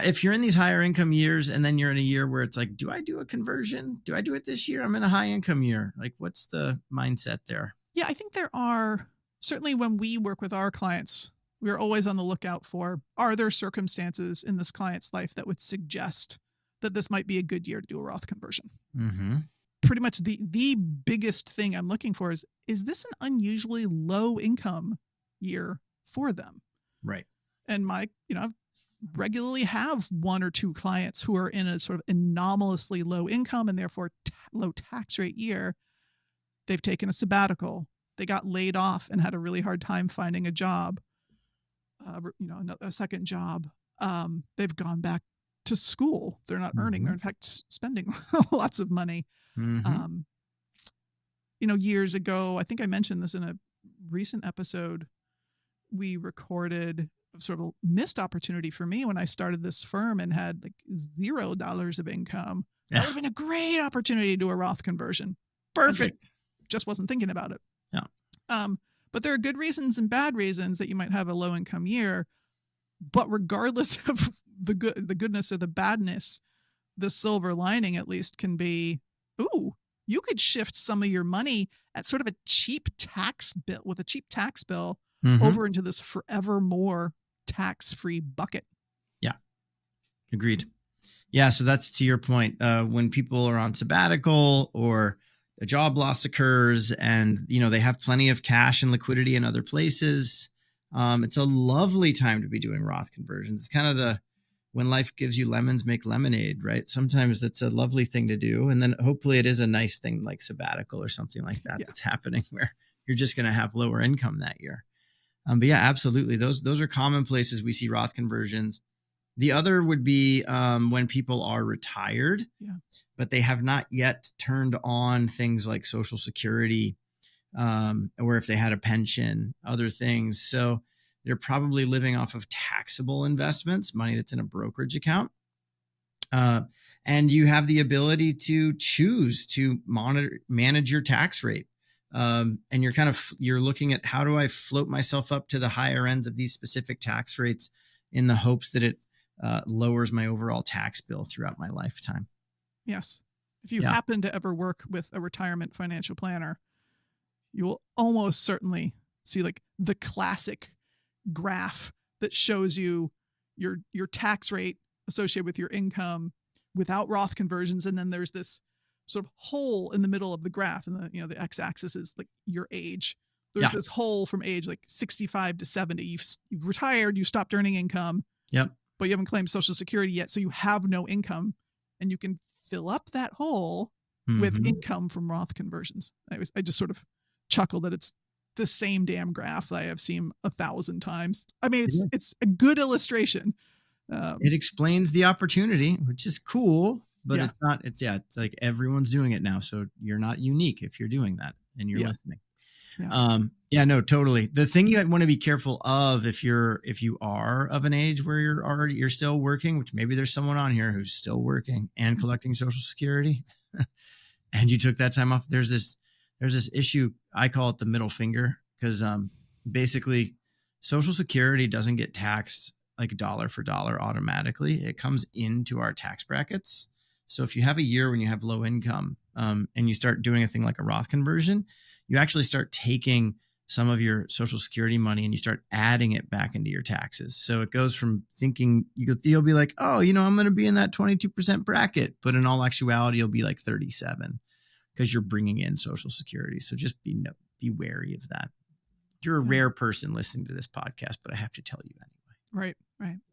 If you're in these higher income years and then you're in a year where it's like, do I do a conversion? Do I do it this year? I'm in a high income year. Like, what's the mindset there? Yeah, I think there are, certainly when we work with our clients, we're always on the lookout for, are there circumstances in this client's life that would suggest that this might be a good year to do a Roth conversion? Mm-hmm. Pretty much the biggest thing I'm looking for is this an unusually low income year for them? Right. And I regularly have one or two clients who are in a sort of anomalously low income and therefore low tax rate year. They've taken a sabbatical. They got laid off and had a really hard time finding a job, a second job. They've gone back to school. They're not earning. They're in fact spending lots of money. Mm-hmm. Years ago, I think I mentioned this in a recent episode, we recorded sort of a missed opportunity for me when I started this firm and had like $0 of income. That would have been a great opportunity to do a Roth conversion. Perfect. Just wasn't thinking about it. Yeah. But there are good reasons and bad reasons that you might have a low income year. But regardless of the goodness or the badness, the silver lining at least can be, you could shift some of your money at sort of a cheap tax bill over into this forevermore tax-free bucket. Yeah. Agreed. Yeah. So that's to your point. When people are on sabbatical or a job loss occurs and, they have plenty of cash and liquidity in other places, it's a lovely time to be doing Roth conversions. It's kind of when life gives you lemons, make lemonade, right? Sometimes that's a lovely thing to do. And then hopefully it is a nice thing like sabbatical or something like that that's happening where you're just going to have lower income that year. But yeah, absolutely. Those are common places we see Roth conversions. The other would be when people are retired, but they have not yet turned on things like Social Security, or if they had a pension, other things. So they're probably living off of taxable investments, money that's in a brokerage account. And you have the ability to choose to manage your tax rate. And you're looking at, how do I float myself up to the higher ends of these specific tax rates in the hopes that it lowers my overall tax bill throughout my lifetime. Yes. If you happen to ever work with a retirement financial planner, you will almost certainly see like the classic graph that shows you your tax rate associated with your income without Roth conversions. And then there's this sort of hole in the middle of the graph, and the x-axis is like your age. There's this hole from age like 65 to 70. You've retired, you stopped earning income. Yep. But you haven't claimed Social Security yet, so you have no income, and you can fill up that hole with income from Roth conversions. I just sort of chuckle that it's the same damn graph that I have seen 1,000 times. I mean, it's a good illustration. It explains the opportunity, which is cool, but it's not. It's like everyone's doing it now, so you're not unique if you're doing that and you're listening. No, totally. The thing you want to be careful of if you are of an age where you're still working, which maybe there's someone on here who's still working and collecting Social Security, and you took that time off. There's this issue. I call it the middle finger, because basically Social Security doesn't get taxed like dollar for dollar automatically. It comes into our tax brackets. So if you have a year when you have low income, and you start doing a thing like a Roth conversion, you actually start taking some of your Social Security money and you start adding it back into your taxes. So it goes from thinking you'll be like, I'm going to be in that 22% bracket, but in all actuality, you'll be like 37 because you're bringing in Social Security. So just be wary of that. You're a rare person listening to this podcast, but I have to tell you anyway. Right.